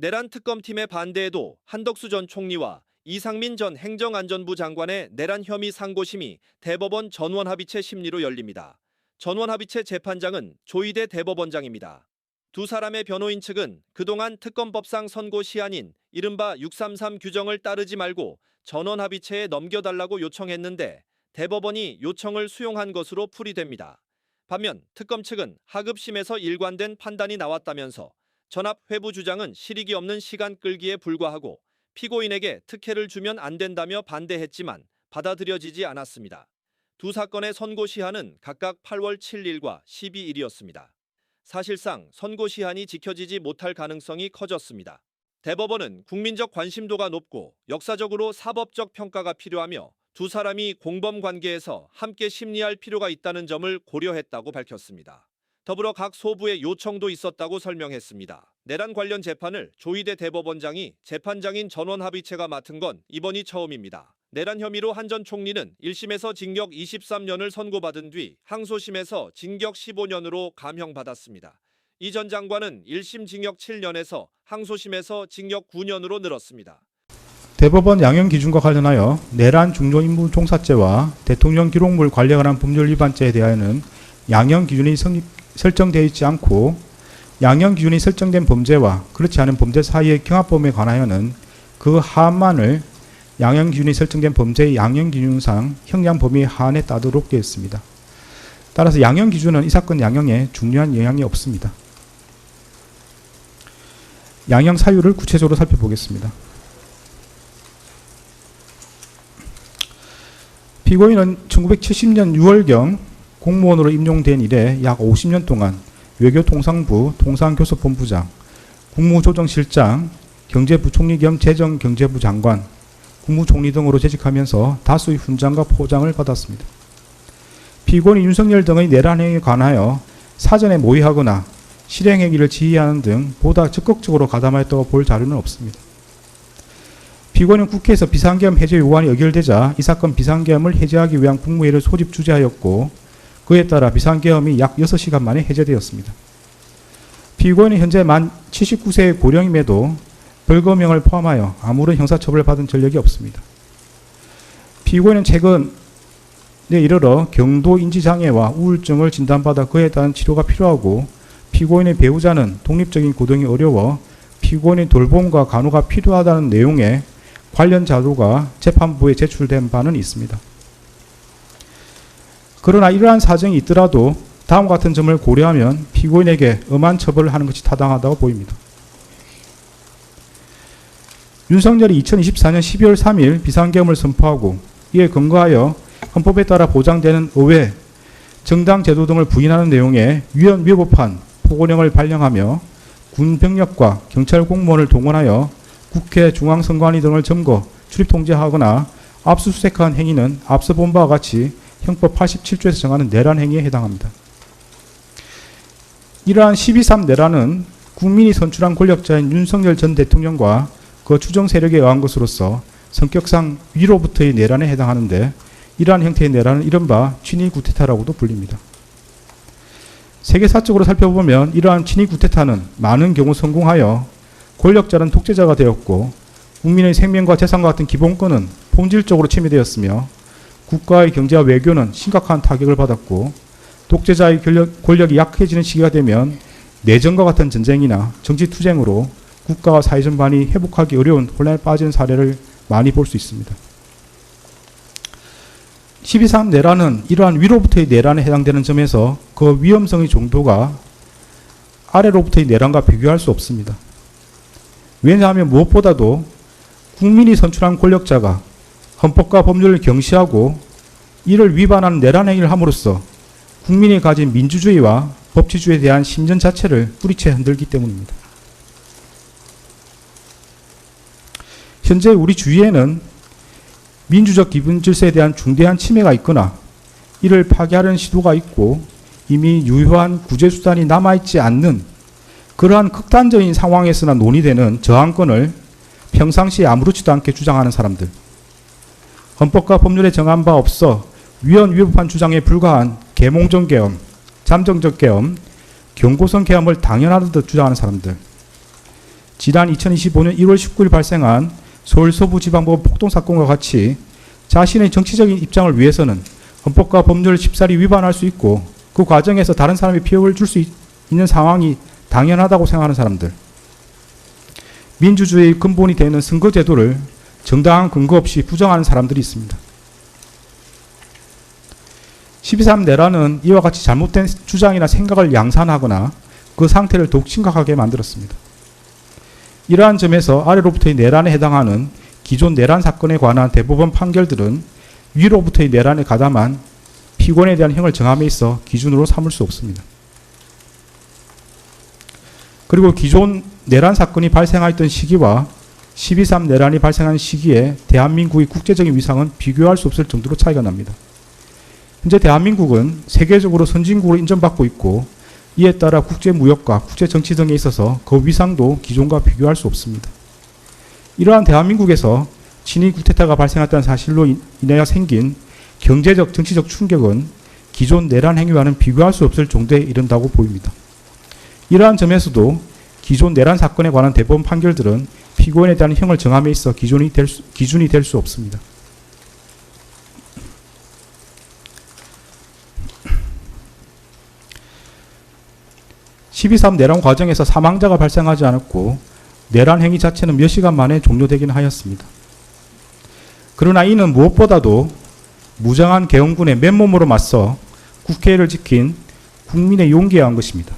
내란 특검팀의 반대에도 한덕수 전 총리와 이상민 전 행정안전부 장관의 내란 혐의 상고심이 대법원 전원합의체 심리로 열립니다. 전원합의체 재판장은 조희대 대법원장입니다. 두 사람의 변호인 측은 그동안 특검법상 선고 시한인 이른바 633 규정을 따르지 말고 전원합의체에 넘겨달라고 요청했는데 대법원이 요청을 수용한 것으로 풀이됩니다. 반면 특검 측은 하급심에서 일관된 판단이 나왔다면서 전합 회부 주장은 실익이 없는 시간 끌기에 불과하고 피고인에게 특혜를 주면 안 된다며 반대했지만 받아들여지지 않았습니다. 두 사건의 선고 시한은 각각 8월 7일과 12일이었습니다. 사실상 선고 시한이 지켜지지 못할 가능성이 커졌습니다. 대법원은 국민적 관심도가 높고 역사적으로 사법적 평가가 필요하며 두 사람이 공범 관계에서 함께 심리할 필요가 있다는 점을 고려했다고 밝혔습니다. 더불어 각 소부의 요청도 있었다고 설명했습니다. 내란 관련 재판을 조희대 대법원장이 재판장인 전원합의체가 맡은 건 이번이 처음입니다. 내란 혐의로 한 전 총리는 1심에서 징역 23년을 선고받은 뒤 항소심에서 징역 15년으로 감형받았습니다. 이 전 장관은 1심 징역 7년에서 항소심에서 징역 9년으로 늘었습니다. 대법원 양형 기준과 관련하여 내란 중요 임무 종사죄와 대통령 기록물 관리에 관한 법률 위반죄에 대하여는 양형 기준이 설정되어 있지 않고 양형 기준이 설정된 범죄와 그렇지 않은 범죄 사이의 경합범에 관하여는 그 하한만을 양형 기준이 설정된 범죄의 양형 기준상 형량 범위 하한에 따르도록 되어 있습니다. 따라서 양형 기준은 이 사건 양형에 중요한 영향이 없습니다. 양형 사유를 구체적으로 살펴보겠습니다. 피고인은 1970년 6월경 공무원으로 임용된 이래 약 50년 동안 외교통상부 통상교섭본부장, 국무조정실장, 경제부총리 겸 재정경제부 장관, 국무총리 등으로 재직하면서 다수의 훈장과 포장을 받았습니다. 피고인 윤석열 등의 내란 행위에 관하여 사전에 모의하거나 실행행위를 지휘하는 등 보다 적극적으로 가담하였다고 볼 자료는 없습니다. 피고인은 국회에서 비상계엄 해제 요구안이 의결되자 이 사건 비상계엄을 해제하기 위한 국무회의를 소집 주재하였고 그에 따라 비상계엄이 약 6시간 만에 해제되었습니다. 피고인은 현재 만 79세의 고령임에도 벌금형을 포함하여 아무런 형사처벌을 받은 전력이 없습니다. 피고인은 최근에 이르러 경도 인지장애와 우울증을 진단받아 그에 따른 치료가 필요하고 피고인의 배우자는 독립적인 고등이 어려워 피고인의 돌봄과 간호가 필요하다는 내용의 관련 자료가 재판부에 제출된 바는 있습니다. 그러나 이러한 사정이 있더라도 다음과 같은 점을 고려하면 피고인에게 엄한 처벌을 하는 것이 타당하다고 보입니다. 윤석열이 2024년 12월 3일 비상계엄을 선포하고 이에 근거하여 헌법에 따라 보장되는 의회, 정당 제도 등을 부인하는 내용의 위헌위법한 포고령을 발령하며 군 병력과 경찰 공무원을 동원하여 국회 중앙선관위 등을 점거, 출입 통제하거나 압수수색한 행위는 앞서 본 바와 같이 형법 87조에서 정하는 내란 행위에 해당합니다. 이러한 12.3 내란은 국민이 선출한 권력자인 윤석열 전 대통령과 그 추정 세력에 의한 것으로서 성격상 위로부터의 내란에 해당하는데 이러한 형태의 내란은 이른바 친위 구테타라고도 불립니다. 세계사적으로 살펴보면 이러한 친위 구테타는 많은 경우 성공하여 권력자는 독재자가 되었고 국민의 생명과 재산과 같은 기본권은 본질적으로 침해되었으며 국가의 경제와 외교는 심각한 타격을 받았고 독재자의 권력이 약해지는 시기가 되면 내전과 같은 전쟁이나 정치투쟁으로 국가와 사회 전반이 회복하기 어려운 혼란에 빠지는 사례를 많이 볼 수 있습니다. 12.3 내란은 이러한 위로부터의 내란에 해당되는 점에서 그 위험성의 정도가 아래로부터의 내란과 비교할 수 없습니다. 왜냐하면 무엇보다도 국민이 선출한 권력자가 헌법과 법률을 경시하고 이를 위반하는 내란 행위를 함으로써 국민이 가진 민주주의와 법치주의에 대한 신전 자체를 뿌리채 흔들기 때문입니다. 현재 우리 주위에는 민주적 기본 질서에 대한 중대한 침해가 있거나 이를 파괴하려는 시도가 있고 이미 유효한 구제수단이 남아있지 않는 그러한 극단적인 상황에서나 논의되는 저항권을 평상시에 아무렇지도 않게 주장하는 사람들, 헌법과 법률에 정한 바 없어 위헌위법한 주장에 불과한 계몽적 계엄, 잠정적 계엄, 경고성 계엄을 당연하듯 주장하는 사람들, 지난 2025년 1월 19일 발생한 서울 서부지방법원 폭동사건과 같이 자신의 정치적인 입장을 위해서는 헌법과 법률을 쉽사리 위반할 수 있고 그 과정에서 다른 사람이 피해를 줄 수 있는 상황이 당연하다고 생각하는 사람들, 민주주의의 근본이 되는 선거제도를 정당한 근거 없이 부정하는 사람들이 있습니다. 12.3 내란은 이와 같이 잘못된 주장이나 생각을 양산하거나 그 상태를 더욱 심각하게 만들었습니다. 이러한 점에서 아래로부터의 내란에 해당하는 기존 내란 사건에 관한 대법원 판결들은 위로부터의 내란에 가담한 피고인에 대한 형을 정함에 있어 기준으로 삼을 수 없습니다. 그리고 기존 내란 사건이 발생하였던 시기와 12.3 내란이 발생한 시기에 대한민국의 국제적인 위상은 비교할 수 없을 정도로 차이가 납니다. 현재 대한민국은 세계적으로 선진국으로 인정받고 있고 이에 따라 국제무역과 국제정치 등에 있어서 그 위상도 기존과 비교할 수 없습니다. 이러한 대한민국에서 친위 쿠데타가 발생했다는 사실로 인하여 생긴 경제적, 정치적 충격은 기존 내란 행위와는 비교할 수 없을 정도에 이른다고 보입니다. 이러한 점에서도 기존 내란 사건에 관한 대법원 판결들은 피고인에 대한 형을 정함에 있어 기준이 될 수 없습니다. (12.3) 내란 과정에서 사망자가 발생하지 않았고 내란 행위 자체는 몇 시간 만에 종료되긴 하였습니다. 그러나 이는 무엇보다도 무장한 계엄군의 맨몸으로 맞서 국회를 지킨 국민의 용기에 의한 것입니다.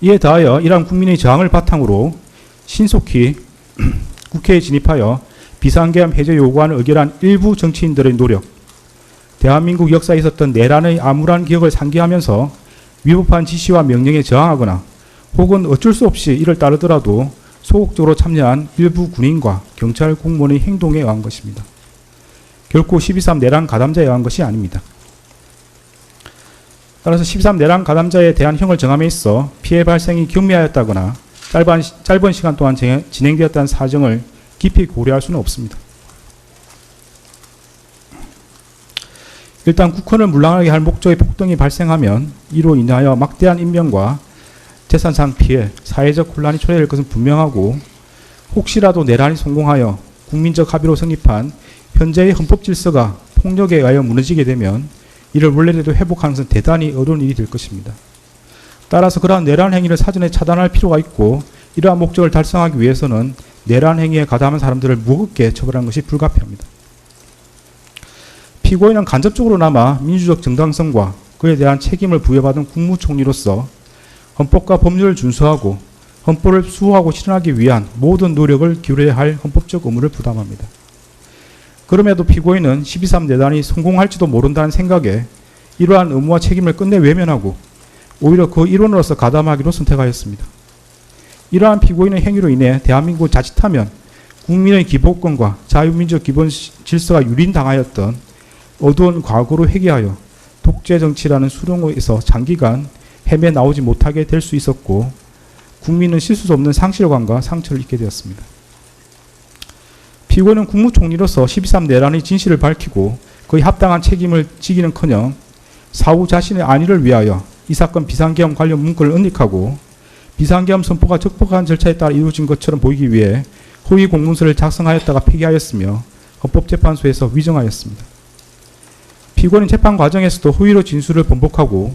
이에 더하여 이러한 국민의 저항을 바탕으로 신속히 국회에 진입하여 비상계엄 해제 요구안을 의결한 일부 정치인들의 노력, 대한민국 역사에 있었던 내란의 암울한 기억을 상기하면서 위법한 지시와 명령에 저항하거나 혹은 어쩔 수 없이 이를 따르더라도 소극적으로 참여한 일부 군인과 경찰 공무원의 행동에 의한 것입니다. 결코 12.3 내란 가담자에 의한 것이 아닙니다. 따라서 12.3 내란 가담자에 대한 형을 정함에 있어 피해 발생이 경미하였다거나 짧은 시간 동안 진행되었다는 사정을 깊이 고려할 수는 없습니다. 일단 국헌을 물랑하게 할 목적의 폭동이 발생하면 이로 인하여 막대한 인명과 재산상 피해, 사회적 혼란이 초래될 것은 분명하고 혹시라도 내란이 성공하여 국민적 합의로 성립한 현재의 헌법 질서가 폭력에 의하여 무너지게 되면 이를 원래대로 회복하는 것은 대단히 어려운 일이 될 것입니다. 따라서 그러한 내란 행위를 사전에 차단할 필요가 있고 이러한 목적을 달성하기 위해서는 내란 행위에 가담한 사람들을 무겁게 처벌하는 것이 불가피합니다. 피고인은 간접적으로나마 민주적 정당성과 그에 대한 책임을 부여받은 국무총리로서 헌법과 법률을 준수하고 헌법을 수호하고 실현하기 위한 모든 노력을 기울여야 할 헌법적 의무를 부담합니다. 그럼에도 피고인은 12.3 내란이 성공할지도 모른다는 생각에 이러한 의무와 책임을 끝내 외면하고 오히려 그 일원으로서 가담하기로 선택하였습니다. 이러한 피고인의 행위로 인해 대한민국을 자칫하면 국민의 기본권과 자유민주적 기본 질서가 유린당하였던 어두운 과거로 회귀하여 독재정치라는 수렁에서 장기간 헤매 나오지 못하게 될 수 있었고 국민은 씻을 수 없는 상실감과 상처를 입게 되었습니다. 피고인은 국무총리로서 12.3 내란의 진실을 밝히고 그의 합당한 책임을 지기는커녕 사후 자신의 안위를 위하여 이 사건 비상계엄 관련 문구를 은닉하고 비상계엄 선포가 적법한 절차에 따라 이루어진 것처럼 보이기 위해 허위 공문서를 작성하였다가 폐기하였으며 헌법재판소에서 위정하였습니다. 피고인은 재판 과정에서도 허위로 진술을 번복하고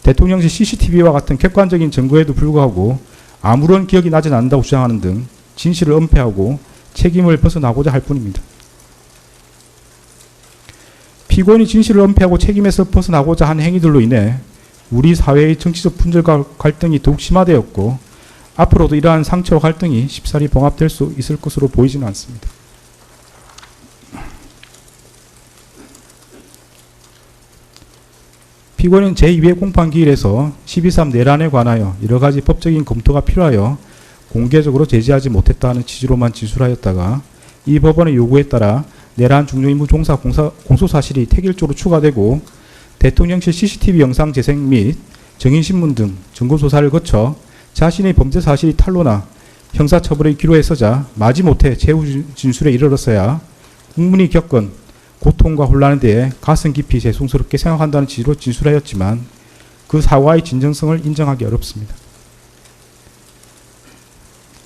대통령실 CCTV와 같은 객관적인 증거에도 불구하고 아무런 기억이 나지 않는다고 주장하는 등 진실을 은폐하고 책임을 벗어나고자 할 뿐입니다. 피고인이 진실을 은폐하고 책임에서 벗어나고자 한 행위들로 인해 우리 사회의 정치적 분열과 갈등이 더욱 심화되었고 앞으로도 이러한 상처와 갈등이 쉽사리 봉합될 수 있을 것으로 보이지는 않습니다. 피고인은 제2회 공판기일에서 12.3 내란에 관하여 여러가지 법적인 검토가 필요하여 공개적으로 제지하지 못했다는 취지로만 진술하였다가 이 법원의 요구에 따라 내란 중요임무 종사 공소사실이 택일적으로 추가되고 대통령실 CCTV 영상 재생 및 증인신문 등 증거조사를 거쳐 자신의 범죄 사실이 탄로나 형사처벌의 기로에 서자 마지못해 최후 진술에 이르렀어야 국민이 겪은 고통과 혼란에 대해 가슴 깊이 죄송스럽게 생각한다는 취지로 진술하였지만 그 그 사과의 진정성을 인정하기 어렵습니다.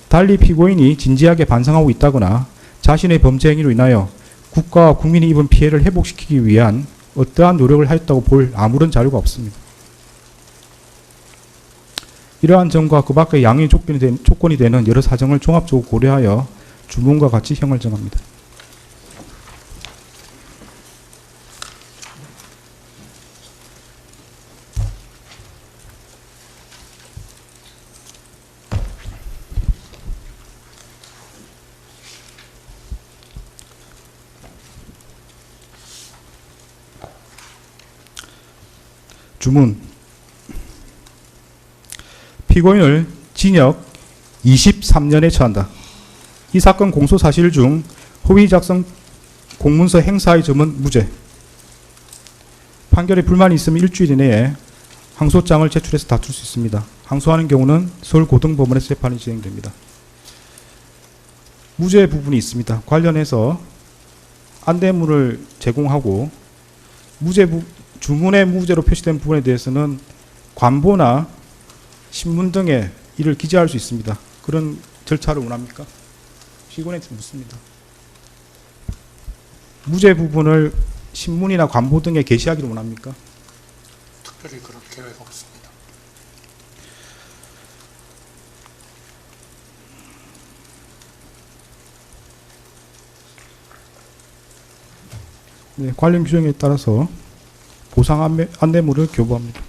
달리 피고인이 진지하게 반성하고 있다거나 자신의 범죄 행위로 인하여 국가와 국민이 입은 피해를 회복시키기 위한 어떠한 노력을 하였다고 볼 아무런 자료가 없습니다. 이러한 점과 그 밖의 양형의 조건이 되는 여러 사정을 종합적으로 고려하여 주문과 같이 형을 정합니다. 주문. 피고인을 징역 23년에 처한다. 이 사건 공소 사실 중 허위 작성 공문서 행사의 점은 무죄. 판결에 불만이 있으면 일주일 이내에 항소장을 제출해서 다툴 수 있습니다. 항소하는 경우는 서울고등법원에서 재판이 진행됩니다. 무죄 부분이 있습니다. 관련해서 안대문을 제공하고 주문의 무죄로 표시된 부분에 대해서는 관보나 신문 등에 이를 기재할 수 있습니다. 그런 절차를 원합니까? 피고인한테 묻습니다. 무죄 부분을 신문이나 관보 등에 게시하기를 원합니까? 특별히 그런 계획 없습니다. 네, 관련 규정에 따라서 보상 안내물을 교부합니다.